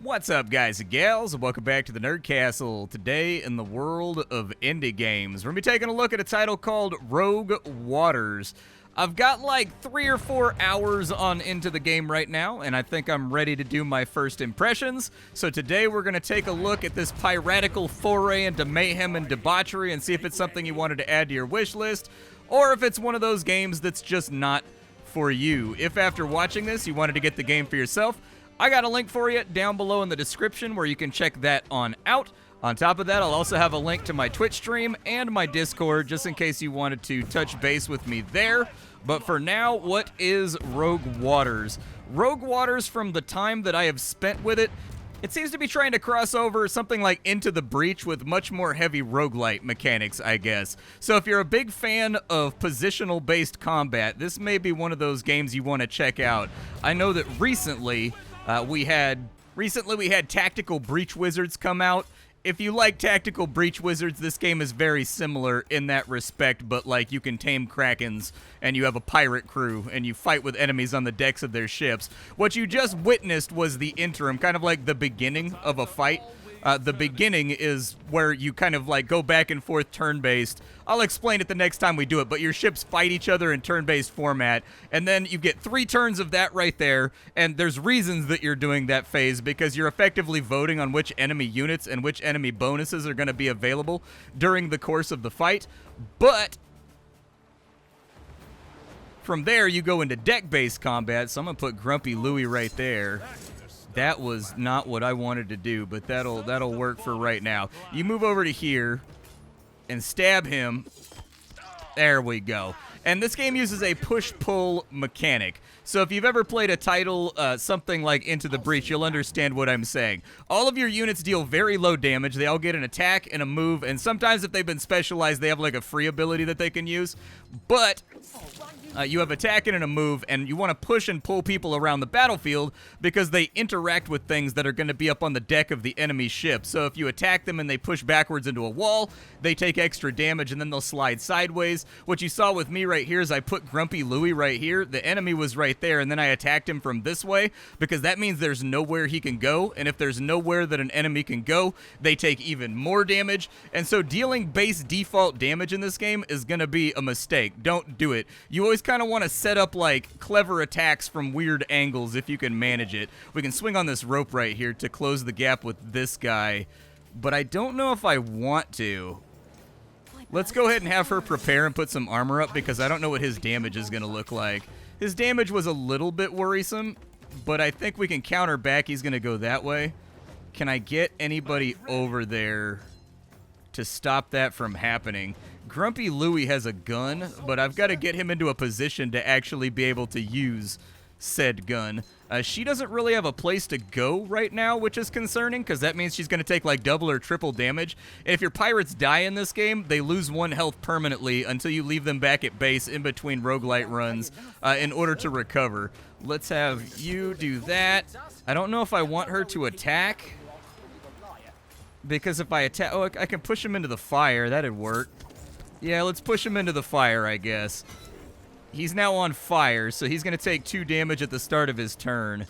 What's up, guys and gals, and welcome back to the Nerd Castle. Today, in the world of indie games, we're going to be taking a look at a title called Rogue Waters. I've got like 3 or 4 hours on into the game right now, and I think I'm ready to do my first impressions. So today we're going to take a look at this piratical foray into mayhem and debauchery and see if it's something you wanted to add to your wish list, or if it's one of those games that's just not for you. If after watching this you wanted to get the game for yourself, I got a link for you down below in the description where you can check that on out. On top of that, I'll also have a link to my Twitch stream and my Discord just in case you wanted to touch base with me there. But for now, what is Rogue Waters? Rogue Waters, from the time that I have spent with it, it seems to be trying to cross over something like Into the Breach with much more heavy roguelite mechanics, I guess. So if you're a big fan of positional-based combat, this may be one of those games you want to check out. I know that recently we had Tactical Breach Wizards come out. If you like Tactical Breach Wizards, this game is very similar in that respect, but like you can tame krakens and you have a pirate crew and you fight with enemies on the decks of their ships. What you just witnessed was the interim, kind of like the beginning of a fight. The beginning is where you kind of like go back and forth turn-based. I'll explain it the next time we do it, but your ships fight each other in turn-based format, and then you get 3 turns of that right there, and there's reasons that you're doing that phase because you're effectively voting on which enemy units and which enemy bonuses are going to be available during the course of the fight. But from there, you go into deck-based combat, so I'm going to put Grumpy Louie right there. That was not what I wanted to do, but that'll work for right now. You move over to here and stab him. There we go. And this game uses a push-pull mechanic. So if you've ever played a title, something like Into the Breach, you'll understand what I'm saying. All of your units deal very low damage. They all get an attack and a move, and sometimes if they've been specialized, they have like a free ability that they can use. But you have attack and a move, and you want to push and pull people around the battlefield because they interact with things that are going to be up on the deck of the enemy ship. So if you attack them and they push backwards into a wall, they take extra damage, and then they'll slide sideways. What you saw with me right here is I put Grumpy Louie right here. The enemy was right there, and then I attacked him from this way because that means there's nowhere he can go, and if there's nowhere that an enemy can go, they take even more damage. And so dealing base default damage in this game is going to be a mistake. Don't do it. You always kind of want to set up like clever attacks from weird angles if you can manage it. We can swing on this rope right here to close the gap with this guy, but I don't know if I want to. Let's go ahead and have her prepare and put some armor up because I don't know what his damage is going to look like. His damage was a little bit worrisome, but I think we can counter back. He's going to go that way. Can I get anybody over there to stop that from happening? Grumpy Louie has a gun, but I've got to get him into a position to actually be able to use said gun. She doesn't really have a place to go right now, which is concerning because that means she's going to take like double or triple damage. And if your pirates die in this game, they lose 1 health permanently until you leave them back at base in between roguelite runs in order to recover. Let's have you do that. I don't know if I want her to attack because if I attack, oh, I can push him into the fire. That'd work. Yeah, let's push him into the fire, I guess. He's now on fire, so he's going to take 2 damage at the start of his turn.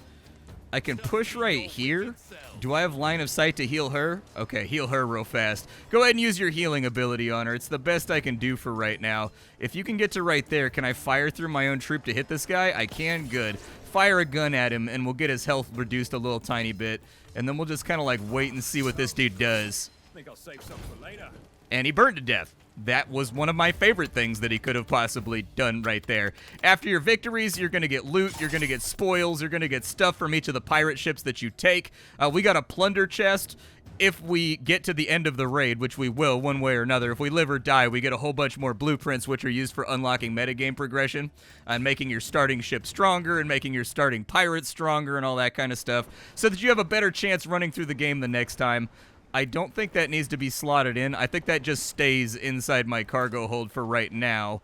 I can push right here. Do I have line of sight to heal her? Okay, heal her real fast. Go ahead and use your healing ability on her. It's the best I can do for right now. If you can get to right there, can I fire through my own troop to hit this guy? I can, good. Fire a gun at him, and we'll get his health reduced a little tiny bit. And then we'll just kind of like wait and see what this dude does. I think I'll save some for later. And he burned to death. That was one of my favorite things that he could have possibly done right there. After your victories, you're going to get loot, you're going to get spoils, you're going to get stuff from each of the pirate ships that you take. We got a plunder chest. If we get to the end of the raid, which we will one way or another, if we live or die, we get a whole bunch more blueprints, which are used for unlocking metagame progression and making your starting ship stronger and making your starting pirates stronger and all that kind of stuff so that you have a better chance running through the game the next time. I don't think that needs to be slotted in. I think that just stays inside my cargo hold for right now.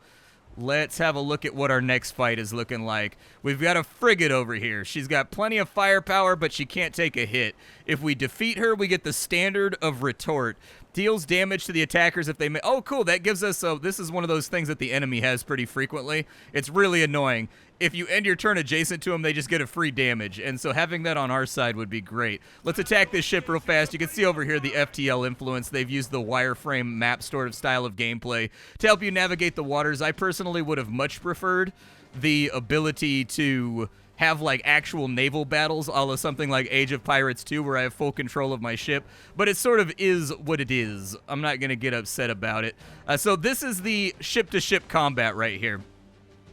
Let's have a look at what our next fight is looking like. We've got a frigate over here. She's got plenty of firepower, but she can't take a hit. If we defeat her, we get the standard of retort. Deals damage to the attackers if they may. Oh, cool. That gives us, so this is one of those things that the enemy has pretty frequently. It's really annoying. if you end your turn adjacent to them, they just get a free damage. And so having that on our side would be great. Let's attack this ship real fast. You can see over here the FTL influence. They've used the wireframe map sort of style of gameplay to help you navigate the waters. I personally would have much preferred the ability to have like actual naval battles, a la something like Age of Pirates 2, where I have full control of my ship. But it sort of is what it is. I'm not going to get upset about it. So this is the ship-to-ship combat right here.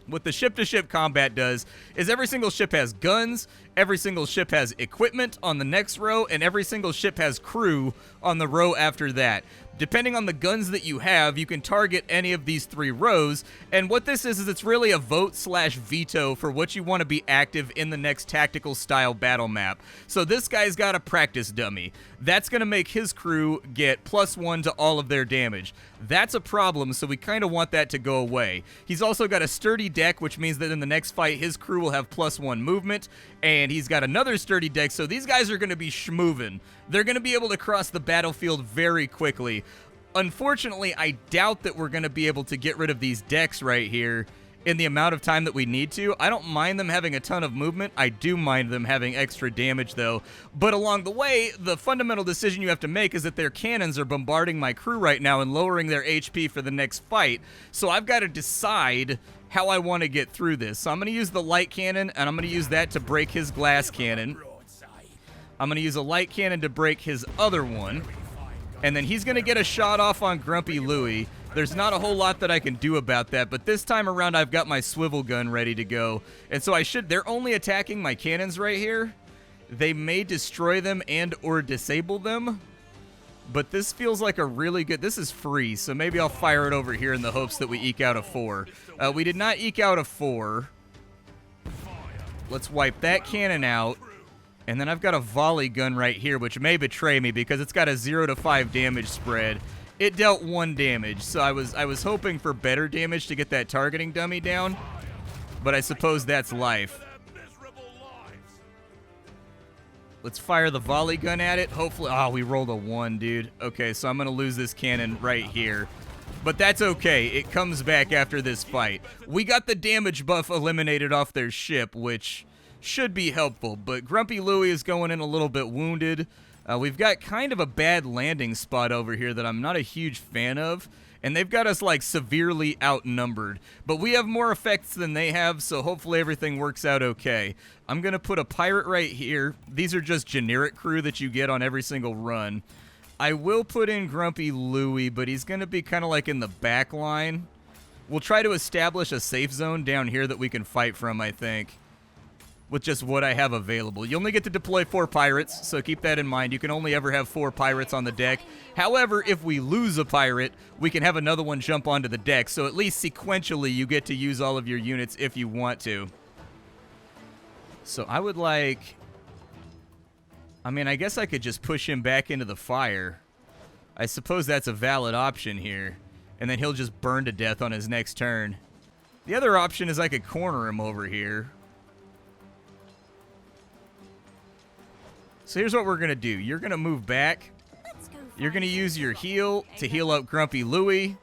What the ship-to-ship combat does is every single ship has guns, every single ship has equipment on the next row, and every single ship has crew on the row after that. Depending on the guns that you have, you can target any of these 3 rows, and what this is it's really a vote/veto for what you want to be active in the next tactical style battle map. So this guy's got a practice dummy. That's going to make his crew get +1 to all of their damage. That's a problem, so we kind of want that to go away. He's also got a sturdy deck, which means that in the next fight, his crew will have +1 movement, and he's got another sturdy deck, so these guys are going to be schmoovin'. They're going to be able to cross the battlefield very quickly. Unfortunately, I doubt that we're going to be able to get rid of these decks right here in the amount of time that we need to. I don't mind them having a ton of movement. I do mind them having extra damage, though. But along the way, the fundamental decision you have to make is that their cannons are bombarding my crew right now and lowering their HP for the next fight. So I've got to decide how I want to get through this. So I'm going to use the light cannon, and I'm going to use that to break his glass cannon. I'm going to use a light cannon to break his other one. And then he's going to get a shot off on Grumpy Louie. There's not a whole lot that I can do about that, but this time around I've got my swivel gun ready to go. And so they're only attacking my cannons right here. They may destroy them and or disable them. But this feels like a really good, this is free, so maybe I'll fire it over here in the hopes that we eke out a 4. We did not eke out a 4. Let's wipe that cannon out. And then I've got a volley gun right here, which may betray me because it's got a 0 to 5 damage spread. It dealt 1 damage, so I was hoping for better damage to get that targeting dummy down, but I suppose that's life. Let's fire the volley gun at it. Hopefully, oh, we rolled a 1, dude. Okay, so I'm going to lose this cannon right here. But that's okay. It comes back after this fight. We got the damage buff eliminated off their ship, which should be helpful, but Grumpy Louie is going in a little bit wounded. We've got kind of a bad landing spot over here that I'm not a huge fan of, and they've got us like severely outnumbered. But we have more effects than they have, so hopefully everything works out okay. I'm going to put a pirate right here. These are just generic crew that you get on every single run. I will put in Grumpy Louie, but he's going to be kind of like in the back line. We'll try to establish a safe zone down here that we can fight from, I think, with just what I have available. You only get to deploy 4 pirates, so keep that in mind. You can only ever have 4 pirates on the deck. However, if we lose a pirate, we can have another one jump onto the deck, so at least sequentially you get to use all of your units if you want to. So I would like... I mean, I guess I could just push him back into the fire. I suppose that's a valid option here. And then he'll just burn to death on his next turn. The other option is I could corner him over here. So here's what we're going to do. You're going to move back. You're going to use your heal to heal up Grumpy Louie.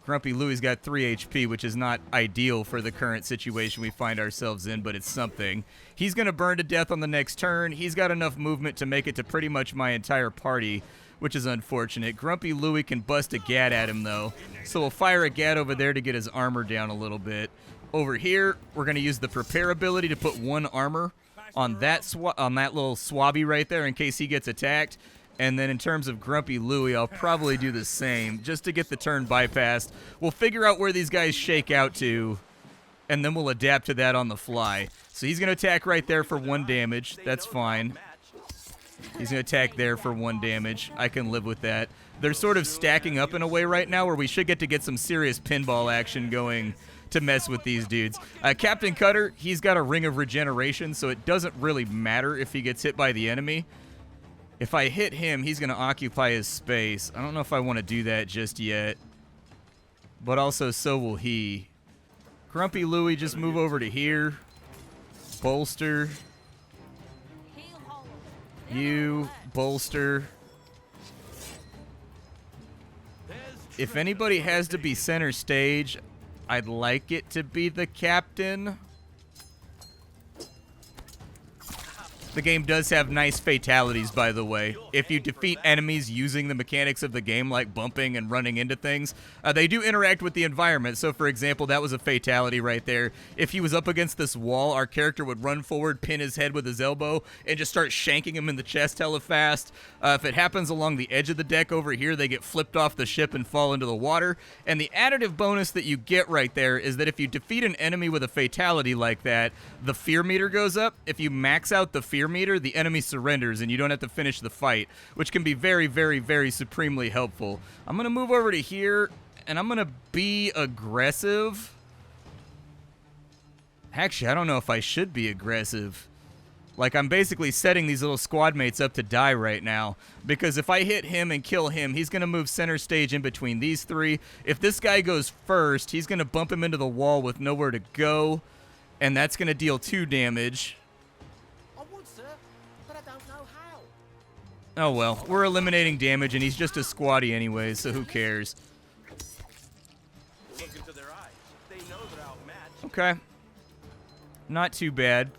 Grumpy Louie's got 3 HP, which is not ideal for the current situation we find ourselves in, but it's something. He's going to burn to death on the next turn. He's got enough movement to make it to pretty much my entire party, which is unfortunate. Grumpy Louie can bust a gat at him, though. So we'll fire a gat over there to get his armor down a little bit. Over here, we're going to use the prepare ability to put 1 armor on that little swabby right there in case he gets attacked. And then in terms of Grumpy Louie, I'll probably do the same just to get the turn bypassed. We'll figure out where these guys shake out to, and then we'll adapt to that on the fly. So he's going to attack right there for 1 damage. That's fine. He's going to attack there for 1 damage. I can live with that. They're sort of stacking up in a way right now where we should get some serious pinball action going to mess with these dudes. Captain Cutter, he's got a ring of regeneration, so it doesn't really matter if he gets hit by the enemy. If I hit him, he's going to occupy his space. I don't know if I want to do that just yet. But also, so will he. Grumpy Louie, just move over to here. Bolster. You, bolster. If anybody has to be center stage, I'd like it to be the captain. The game does have nice fatalities, by the way. If you defeat enemies using the mechanics of the game, like bumping and running into things, they do interact with the environment. So, for example, that was a fatality right there. If he was up against this wall, our character would run forward, pin his head with his elbow, and just start shanking him in the chest hella fast. If it happens along the edge of the deck over here, they get flipped off the ship and fall into the water. And the additive bonus that you get right there is that if you defeat an enemy with a fatality like that, the fear meter goes up. If you max out the fear meter, the enemy surrenders and you don't have to finish the fight, which can be very, very, very supremely helpful. I'm going to move over to here, and I'm going to be aggressive. Actually, I don't know if I should be aggressive. Like, I'm basically setting these little squad mates up to die right now, because if I hit him and kill him, he's going to move center stage in between these three. If this guy goes first, he's going to bump him into the wall with nowhere to go, and that's going to deal 2 damage. Oh well, we're eliminating damage, and he's just a squatty anyways, so who cares? Okay. Not too bad.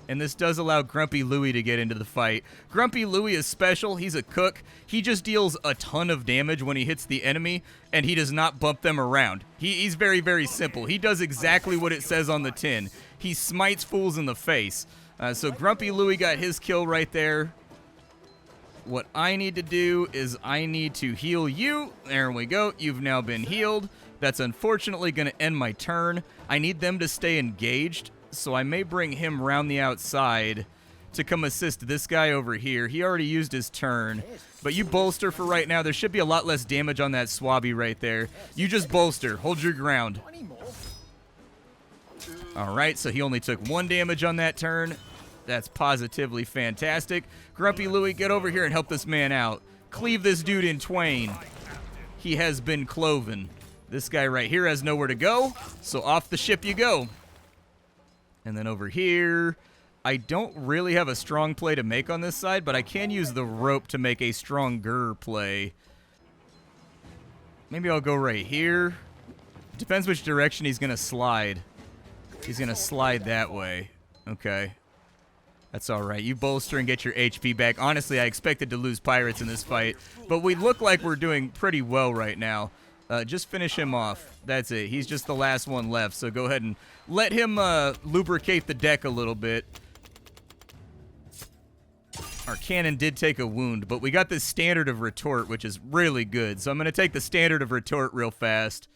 And this does allow Grumpy Louie to get into the fight. Grumpy Louie is special. He's a cook. He just deals a ton of damage when he hits the enemy, and he does not bump them around. He's very, very simple. He does exactly what it says on the tin. He smites fools in the face. So Grumpy Louie got his kill right there. What I need to do is I need to heal you. There we go. You've now been healed. That's unfortunately going to end my turn. I need them to stay engaged, so I may bring him round the outside to come assist this guy over here. He already used his turn, but you bolster for right now. There should be a lot less damage on that swabby right there. You just bolster. Hold your ground. All right, so he only took 1 damage on that turn. That's positively fantastic. Grumpy Louie, get over here and help this man out. Cleave this dude in twain. He has been cloven. This guy right here has nowhere to go, so off the ship you go. And then over here, I don't really have a strong play to make on this side, but I can use the rope to make a stronger play. Maybe I'll go right here. Depends which direction he's going to slide. He's going to slide that way. Okay. That's all right. You bolster and get your HP back. Honestly, I expected to lose pirates in this fight, but we look like we're doing pretty well right now. Just finish him off. That's it. He's just the last one left, so go ahead and let him lubricate the deck a little bit. Our cannon did take a wound, but we got this standard of retort, which is really good. So I'm going to take the standard of retort real fast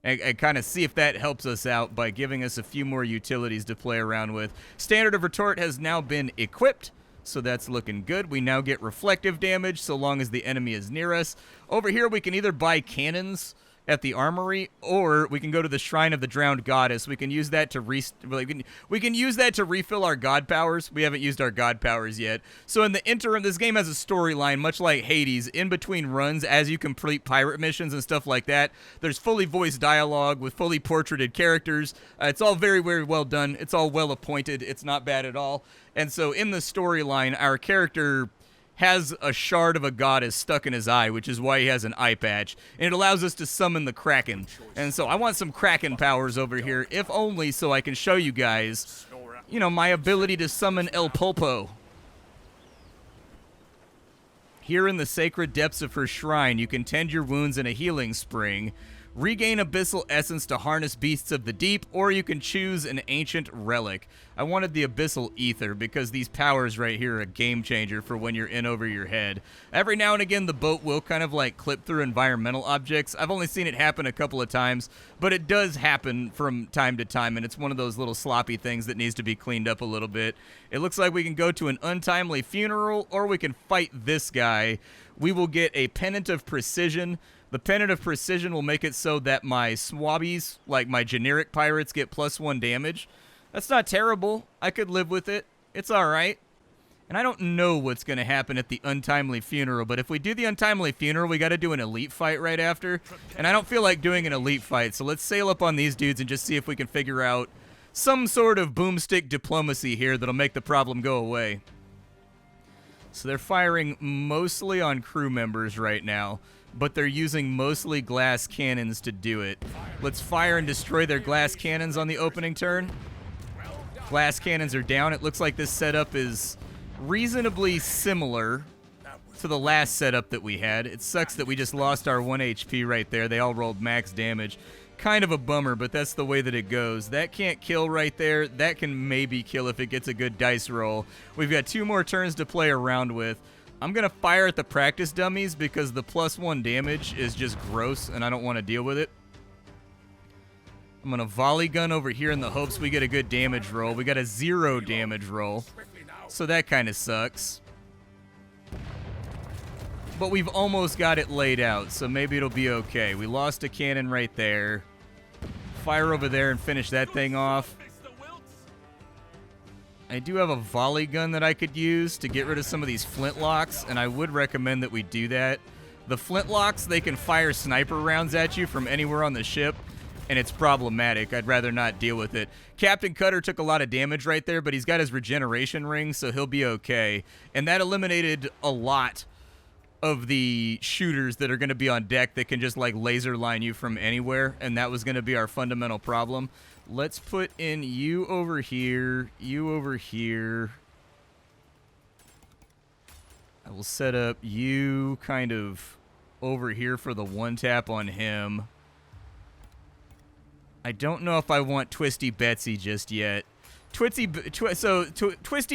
and kind of see if that helps us out by giving us a few more utilities to play around with. Standard of retort has now been equipped, so that's looking good. We now get reflective damage so long as the enemy is near us. Over here, we can either buy cannons at the armory, or we can go to the Shrine of the Drowned Goddess. We can use that to we can use that to refill our god powers. We haven't used our god powers yet. So in the interim, this game has a storyline, much like Hades. In between runs, as you complete pirate missions and stuff like that, there's fully voiced dialogue with fully portraited characters. It's all very, very well done. It's all well appointed. It's not bad at all. And so in the storyline, our character has a shard of a goddess stuck in his eye, which is why he has an eye patch. And it allows us to summon the Kraken. And so I want some Kraken powers over here, if only so I can show you guys, you know, my ability to summon El Pulpo. Here in the sacred depths of her shrine, you can tend your wounds in a healing spring, regain abyssal essence to harness beasts of the deep, or you can choose an ancient relic. I wanted the abyssal ether because these powers right here are a game changer for when you're in over your head. Every now and again, the boat will kind of like clip through environmental objects. I've only seen it happen a couple of times, but it does happen from time to time, and it's one of those little sloppy things that needs to be cleaned up a little bit. It looks like we can go to an untimely funeral, or we can fight this guy. We will get a Pennant of Precision. The Pennant of Precision will make it so that my swabbies, like my generic pirates, get +1 damage. That's not terrible. I could live with it. It's all right. And I don't know what's going to happen at the untimely funeral, but if we do the untimely funeral, we got to do an elite fight right after. And I don't feel like doing an elite fight, so let's sail up on these dudes and just see if we can figure out some sort of boomstick diplomacy here that'll make the problem go away. So they're firing mostly on crew members right now, but they're using mostly glass cannons to do it. Let's fire and destroy their glass cannons on the opening turn. Glass cannons are down. It looks like this setup is reasonably similar to the last setup that we had. It sucks that we just lost our 1 HP right there. They all rolled max damage. Kind of a bummer, but that's the way that it goes. That can't kill right there. That can maybe kill if it gets a good dice roll. We've got 2 more turns to play around with. I'm going to fire at the practice dummies because the +1 damage is just gross, and I don't want to deal with it. I'm going to volley gun over here in the hopes we get a good damage roll. We got a 0 damage roll, so that kind of sucks. But we've almost got it laid out, so maybe it'll be okay. We lost a cannon right there. Fire over there and finish that thing off. I do have a volley gun that I could use to get rid of some of these flintlocks, and I would recommend that we do that. The flintlocks, they can fire sniper rounds at you from anywhere on the ship, and it's problematic. I'd rather not deal with it. Captain Cutter took a lot of damage right there, but he's got his regeneration ring, so he'll be okay. And that eliminated a lot of the shooters that are going to be on deck that can just like laser line you from anywhere, and that was going to be our fundamental problem. Let's put in you over here, you over here. I will set up you kind of over here for the 1-tap on him. I don't know if I want Twisty Betsy just yet. Twisty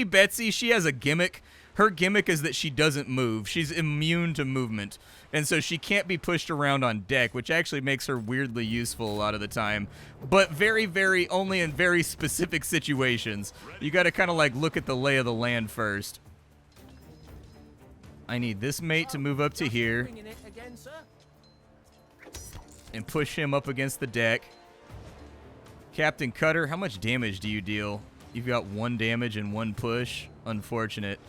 Betsy, she has a gimmick. Her gimmick is that she doesn't move. She's immune to movement. And so she can't be pushed around on deck, which actually makes her weirdly useful a lot of the time. But very, only in very specific situations. You got to kind of like look at the lay of the land first. I need this mate to move up to here and push him up against the deck. Captain Cutter, how much damage do you deal? You've got 1 damage and 1 push. Unfortunate.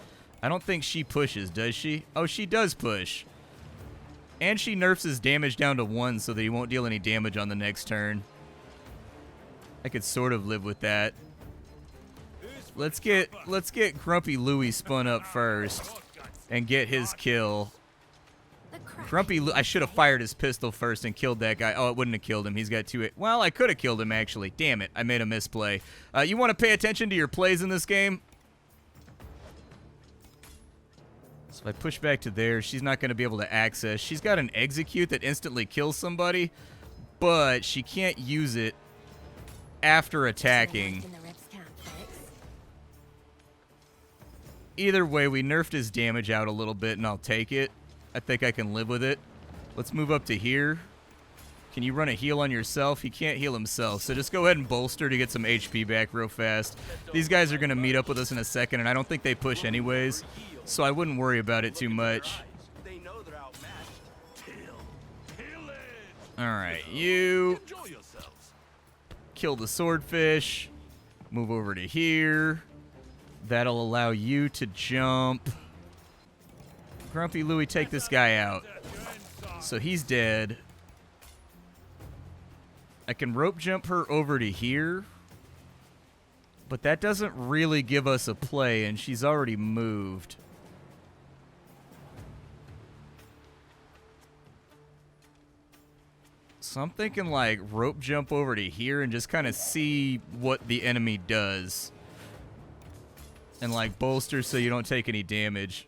I don't think she pushes, does she? Oh, she does push. And she nerfs his damage down to 1 so that he won't deal any damage on the next turn. I could sort of live with that. Let's get Grumpy Louie spun up first and get his kill. Grumpy I should have fired his pistol first and killed that guy. Oh, it wouldn't have killed him. He's got 2. Well, I could have killed him, actually. Damn it. I made a misplay. You want to pay attention to your plays in this game? So if I push back to there, she's not going to be able to access. She's got an execute that instantly kills somebody, but she can't use it after attacking. Either way, we nerfed his damage out a little bit, and I'll take it. I think I can live with it. Let's move up to here. Can you run a heal on yourself? He can't heal himself, so just go ahead and bolster to get some HP back real fast. These guys are going to meet up with us in a second, and I don't think they push anyways, so I wouldn't worry about it too much. Alright, you kill the swordfish. Move over to here. That'll allow you to jump. Grumpy Louie, take this guy out. So he's dead. I can rope jump her over to here, but that doesn't really give us a play, and she's already moved. So I'm thinking like rope jump over to here and just kind of see what the enemy does. And like bolster so you don't take any damage.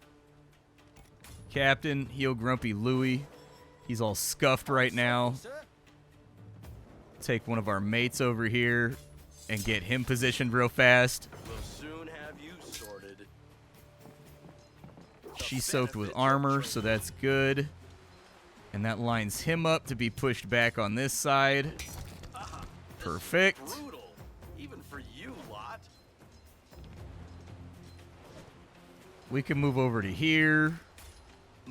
Captain, heal Grumpy Louie. He's all scuffed right now. Take one of our mates over here and get him positioned real fast. She's soaked with armor, so that's good. And that lines him up to be pushed back on this side. Perfect. We can move over to here.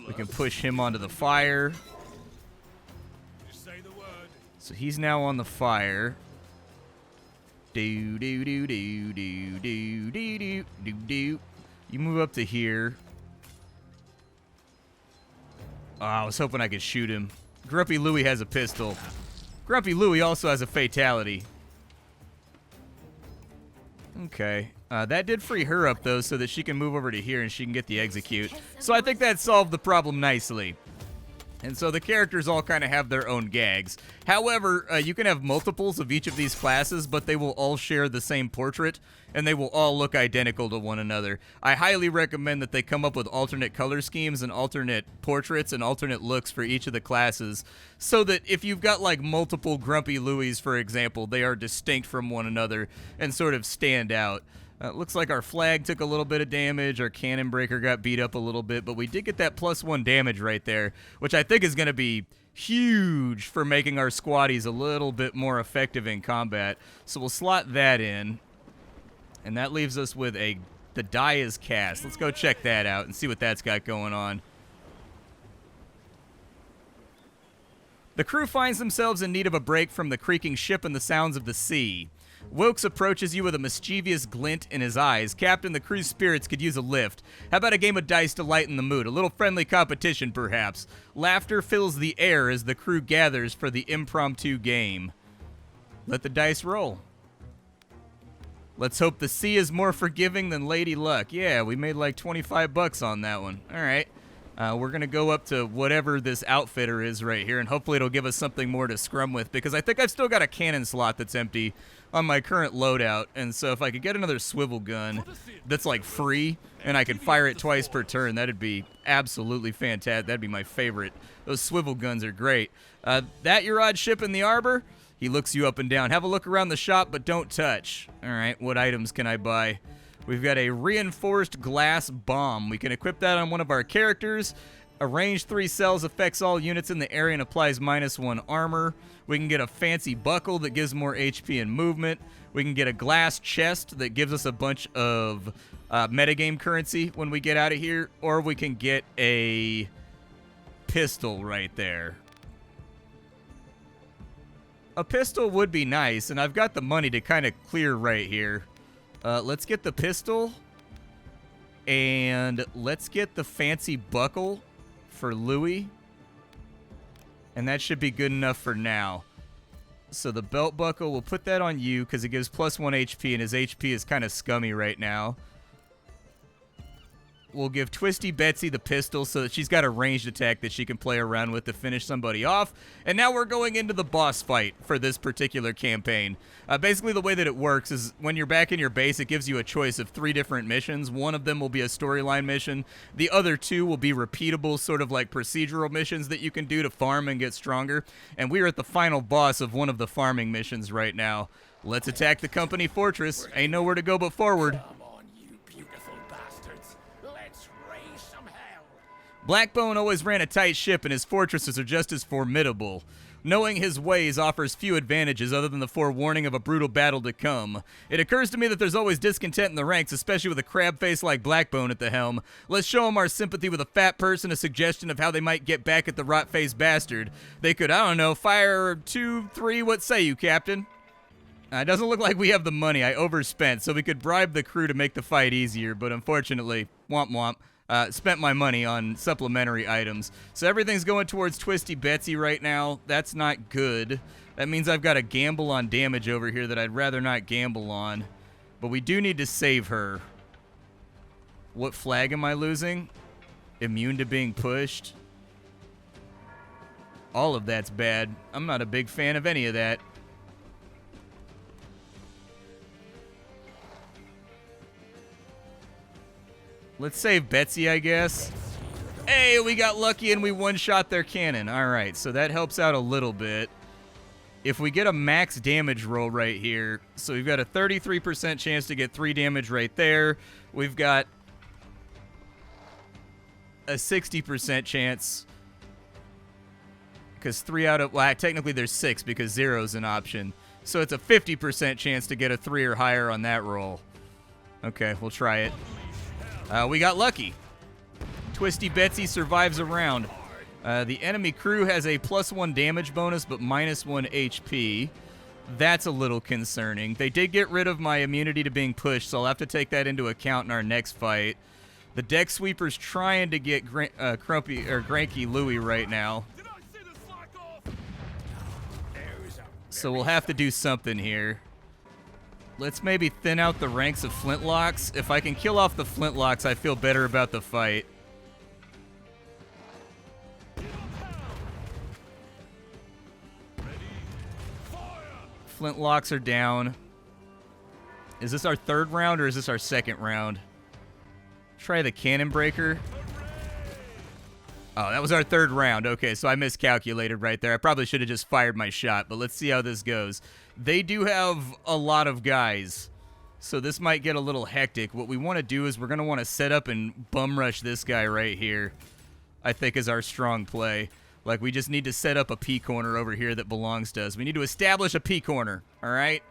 We can push him onto the fire. So he's now on the fire. Do do do do do do do do do do. You move up to here. Oh, I was hoping I could shoot him. Grumpy Louie has a pistol. Grumpy Louie also has a fatality. Okay. That did free her up, though, so that she can move over to here and she can get the execute. So I think that solved the problem nicely. And so the characters all kind of have their own gags. However, you can have multiples of each of these classes, but they will all share the same portrait, and they will all look identical to one another. I highly recommend that they come up with alternate color schemes and alternate portraits and alternate looks for each of the classes, so that if you've got like multiple Grumpy Louis, for example, they are distinct from one another and sort of stand out. Looks like our flag took a little bit of damage, our cannon breaker got beat up a little bit, but we did get that +1 damage right there, which I think is going to be huge for making our squaddies a little bit more effective in combat. So we'll slot that in, and that leaves us with the die is cast. Let's go check that out and see what that's got going on. The crew finds themselves in need of a break from the creaking ship and the sounds of the sea. Wilkes approaches you with a mischievous glint in his eyes. Captain, the crew's spirits could use a lift. How about a game of dice to lighten the mood? A little friendly competition, perhaps. Laughter fills the air as the crew gathers for the impromptu game. Let the dice roll. Let's hope the sea is more forgiving than Lady Luck. Yeah, we made like 25 bucks on that one. All right. We're going to go up to whatever this outfitter is right here, and hopefully it'll give us something more to scrum with, because I think I've still got a cannon slot that's empty on my current loadout, and so if I could get another swivel gun that's like free, and I could fire it twice per turn, that'd be absolutely fantastic. That'd be my favorite. Those swivel guns are great. That your odd ship in the arbor? He looks you up and down. Have a look around the shop, but don't touch. All right, what items can I buy? We've got a reinforced glass bomb. We can equip that on one of our characters. A range 3 cells affects all units in the area and applies -1 armor. We can get a fancy buckle that gives more HP and movement. We can get a glass chest that gives us a bunch of metagame currency when we get out of here. Or we can get a pistol right there. A pistol would be nice, and I've got the money to kind of clear right here. Let's get the pistol, and let's get the fancy buckle for Louis, and that should be good enough for now. So the belt buckle, we'll put that on you because it gives +1 HP, and his HP is kind of scummy right now. We'll give Twisty Betsy the pistol so that she's got a ranged attack that she can play around with to finish somebody off. And now we're going into the boss fight for this particular campaign. Basically, the way that it works is when you're back in your base, it gives you a choice of 3 different missions. One of them will be a storyline mission. The other 2 will be repeatable, sort of like procedural missions that you can do to farm and get stronger. And we're at the final boss of one of the farming missions right now. Let's attack the company fortress. Ain't nowhere to go but forward. Blackbone always ran a tight ship, and his fortresses are just as formidable. Knowing his ways offers few advantages other than the forewarning of a brutal battle to come. It occurs to me that there's always discontent in the ranks, especially with a crab face like Blackbone at the helm. Let's show him our sympathy with a fat person, a suggestion of how they might get back at the rot-faced bastard. They could, I don't know, fire 2, 3, what say you, Captain? It doesn't look like we have the money. I overspent, so we could bribe the crew to make the fight easier, but unfortunately, womp womp. Spent my money on supplementary items. So everything's going towards Twisty Betsy right now. That's not good. That means I've got to gamble on damage over here that I'd rather not gamble on. But we do need to save her. What flag am I losing? Immune to being pushed. All of that's bad. I'm not a big fan of any of that. Let's save Betsy, I guess. Hey, we got lucky and we one-shot their cannon. All right, so that helps out a little bit. If we get a max damage roll right here, so we've got a 33% chance to get 3 damage right there. We've got a 60% chance, because 3 out of, well, technically there's 6 because 0 is an option. So it's a 50% chance to get a 3 or higher on that roll. Okay, we'll try it. We got lucky. Twisty Betsy survives a round. The enemy crew has a +1 damage bonus, but -1 HP. That's a little concerning. They did get rid of my immunity to being pushed, so I'll have to take that into account in our next fight. The deck sweeper's trying to get Granky Louie right now. So we'll have to do something here. Let's maybe thin out the ranks of flintlocks. If I can kill off the flintlocks, I feel better about the fight. Flintlocks are down. Is this our third round or is this our second round? Try the cannon breaker. Oh, that was our third round. Okay, so I miscalculated right there. I probably should have just fired my shot, but let's see how this goes. They do have a lot of guys, so this might get a little hectic. What we want to do is we're going to want to set up and bum rush this guy right here, I think is our strong play. Like, we just need to set up a P corner over here that belongs to us. We need to establish a P corner, all right?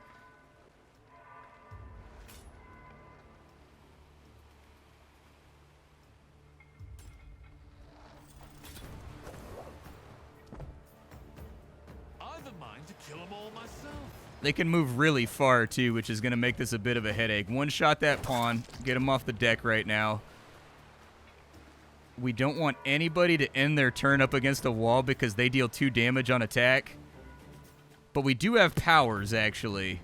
They can move really far, too, which is going to make this a bit of a headache. One-shot that pawn. Get him off the deck right now. We don't want anybody to end their turn up against a wall because they deal 2 damage on attack. But we do have powers, actually.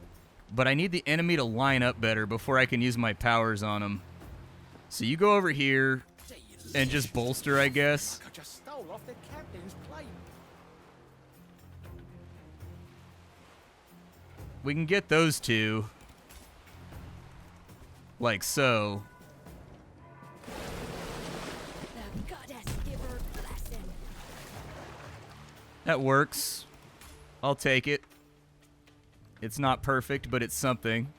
But I need the enemy to line up better before I can use my powers on them. So you go over here and just bolster, I guess. We can get those 2. Like so. That works. I'll take it. It's not perfect, but it's something.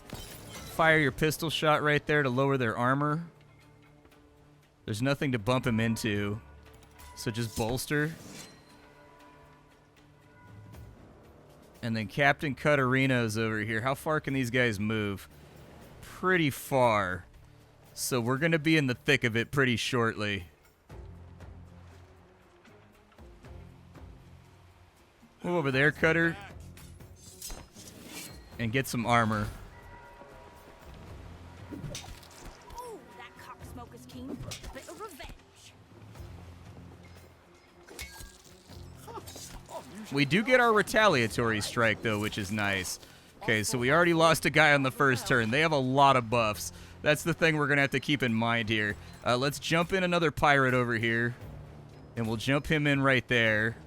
Fire your pistol shot right there to lower their armor. There's nothing to bump him into, so just bolster. And then Captain Cutarino's over here. How far can these guys move? Pretty far. So we're going to be in the thick of it pretty shortly. Move over there, Cutter. And get some armor. Ooh, that cocksmoker's keen for a bit of revenge. We do get our retaliatory strike, though, which is nice. Okay, so we already lost a guy on the first turn. They have a lot of buffs. That's the thing we're going to have to keep in mind here. Let's jump in another pirate over here. And we'll jump him in right there.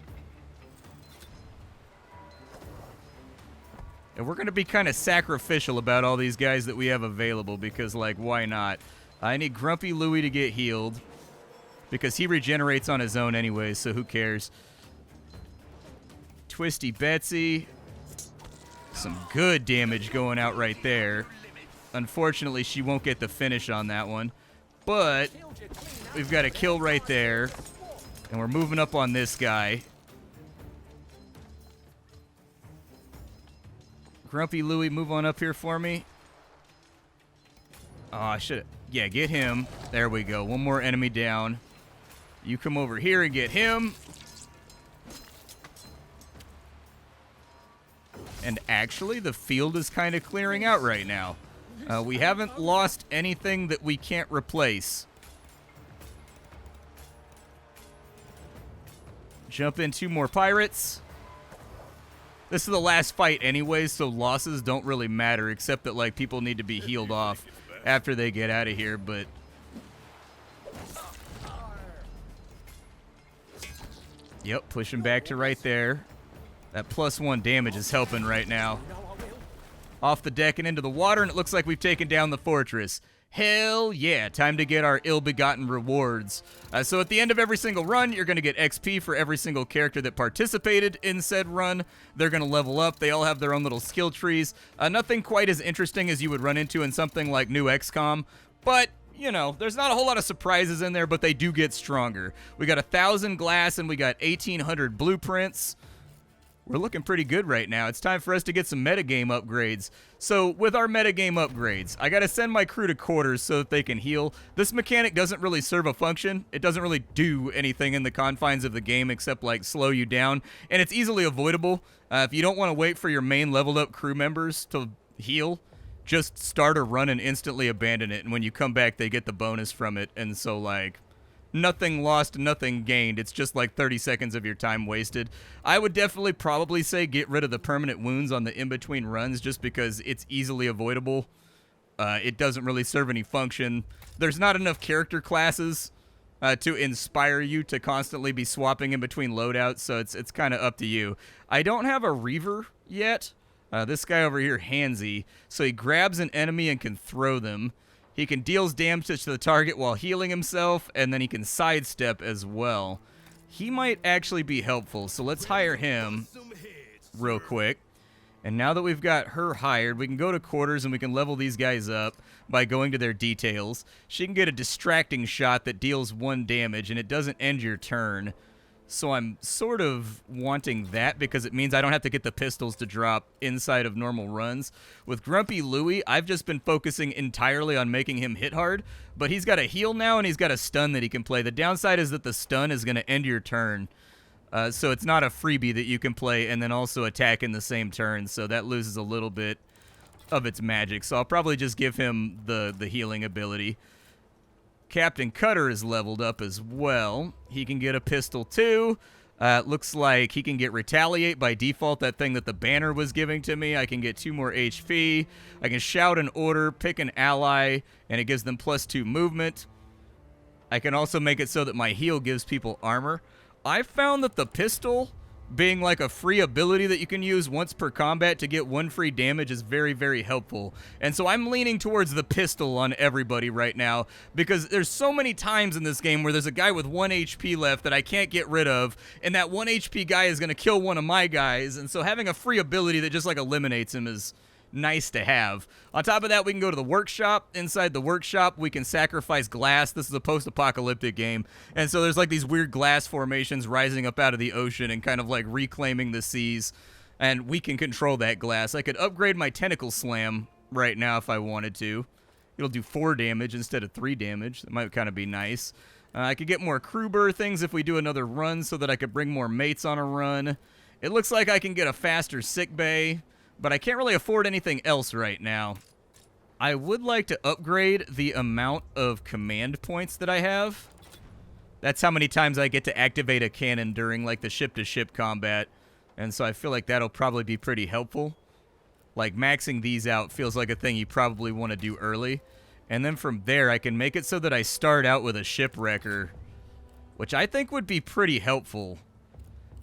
And we're going to be kind of sacrificial about all these guys that we have available because, like, why not? I need Grumpy Louie to get healed because he regenerates on his own anyway, so who cares? Twisty Betsy. Some good damage going out right there. Unfortunately, she won't get the finish on that one. But we've got a kill right there. And we're moving up on this guy. Grumpy Louie, move on up here for me. Oh, I should have. Yeah, get him. There we go. One more enemy down. You come over here and get him. And actually, the field is kind of clearing out right now. We haven't lost anything that we can't replace. Jump in 2 more pirates. This is the last fight anyways, so losses don't really matter, except that, like, people need to be healed off after they get out of here, but... Yep, push him back to right there. That +1 damage is helping right now. Off the deck and into the water, and it looks like we've taken down the fortress. Hell yeah, time to get our ill-begotten rewards. So at the end of every single run, you're going to get XP for every single character that participated in said run. They're going to level up. They all have their own little skill trees. Nothing quite as interesting as you would run into in something like New XCOM, but... You know, there's not a whole lot of surprises in there, but they do get stronger. We got 1,000 glass and we got 1,800 blueprints. We're looking pretty good right now. It's time for us to get some metagame upgrades. So with our metagame upgrades, I got to send my crew to quarters so that they can heal. This mechanic doesn't really serve a function. It doesn't really do anything in the confines of the game except like slow you down. And it's easily avoidable. If you don't want to wait for your main leveled up crew members to heal, just start a run and instantly abandon it. And when you come back, they get the bonus from it. And so like, nothing lost, nothing gained. It's just like 30 seconds of your time wasted. I would definitely probably say get rid of the permanent wounds on the in-between runs just because it's easily avoidable. It doesn't really serve any function. There's not enough character classes to inspire you to constantly be swapping in between loadouts, so it's kind of up to you. I don't have a Reaver yet. This guy over here, Handsy, so he grabs an enemy and can throw them. He can deal damage to the target while healing himself, and then he can sidestep as well. He might actually be helpful, so let's hire him real quick. And now that we've got her hired, we can go to quarters and we can level these guys up by going to their details. She can get a distracting shot that deals 1 damage, and it doesn't end your turn. So I'm sort of wanting that because it means I don't have to get the pistols to drop inside of normal runs. With Grumpy Louie, I've just been focusing entirely on making him hit hard, but he's got a heal now and he's got a stun that he can play. The downside is that the stun is going to end your turn. So it's not a freebie that you can play and then also attack in the same turn, so that loses a little bit of its magic. So I'll probably just give him the healing ability. Captain Cutter is leveled up as well. He can get a pistol too. Looks like he can get Retaliate by default, that thing that the banner was giving to me. I can get 2 more HP. I can shout an order, pick an ally, and it gives them +2 movement. I can also make it so that my heal gives people armor. I found that the pistol being like a free ability that you can use once per combat to get 1 free damage is very, very helpful. And so I'm leaning towards the pistol on everybody right now because there's so many times in this game where there's a guy with 1 HP left that I can't get rid of, and that 1 HP guy is going to kill one of my guys, and so having a free ability that just like eliminates him is nice to have. On top of that, we can go to the workshop. Inside the workshop, we can sacrifice glass. This is a post-apocalyptic game, and so there's like these weird glass formations rising up out of the ocean and kind of like reclaiming the seas, and we can control that glass. I could upgrade my tentacle slam right now if I wanted to. It'll do 4 damage instead of 3 damage. That might kind of be nice. I could get more crew burr things if we do another run so that I could bring more mates on a run. It looks like I can get a faster sick bay, but I can't really afford anything else right now. I would like to upgrade the amount of command points that I have. That's how many times I get to activate a cannon during like the ship-to-ship combat, and so I feel like that'll probably be pretty helpful. Like maxing these out feels like a thing you probably want to do early, and then from there I can make it so that I start out with a shipwrecker, which I think would be pretty helpful.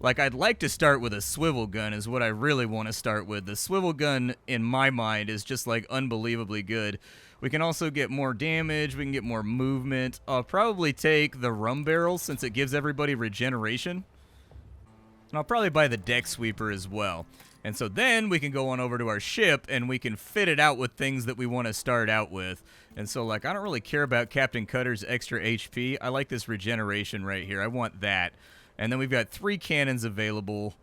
Like, I'd like to start with a swivel gun is what I really want to start with. The swivel gun, in my mind, is just, like, unbelievably good. We can also get more damage. We can get more movement. I'll probably take the rum barrel since it gives everybody regeneration. And I'll probably buy the deck sweeper as well. And so then we can go on over to our ship and we can fit it out with things that we want to start out with. And so, like, I don't really care about Captain Cutter's extra HP. I like this regeneration right here. I want that. And then we've got 3 cannons available.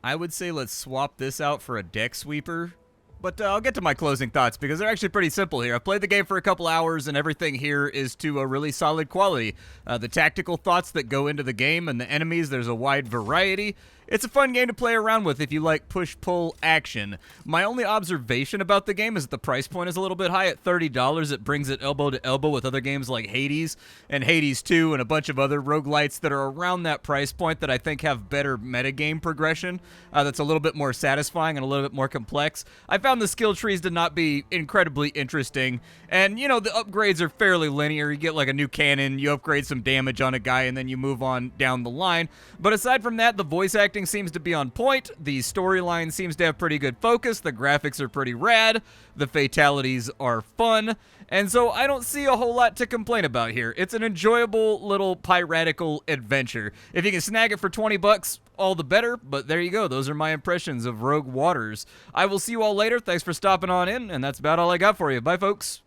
I would say let's swap this out for a deck sweeper. But I'll get to my closing thoughts because they're actually pretty simple here. I've played the game for a couple hours and everything here is to a really solid quality. The tactical thoughts that go into the game and the enemies, there's a wide variety. It's a fun game to play around with if you like push-pull action. My only observation about the game is that the price point is a little bit high at $30. It brings it elbow to elbow with other games like Hades and Hades 2 and a bunch of other roguelites that are around that price point that I think have better metagame progression that's a little bit more satisfying and a little bit more complex. I found the skill trees to not be incredibly interesting, and, you know, the upgrades are fairly linear. You get like a new cannon, you upgrade some damage on a guy, and then you move on down the line. But aside from that, the voice acting seems to be on point. The storyline seems to have pretty good focus. The graphics are pretty rad. The fatalities are fun. And so I don't see a whole lot to complain about here. It's an enjoyable little piratical adventure. If you can snag it for 20 bucks, all the better. But there you go. Those are my impressions of Rogue Waters. I will see you all later. Thanks for stopping on in, and that's about all I got for you. Bye, folks.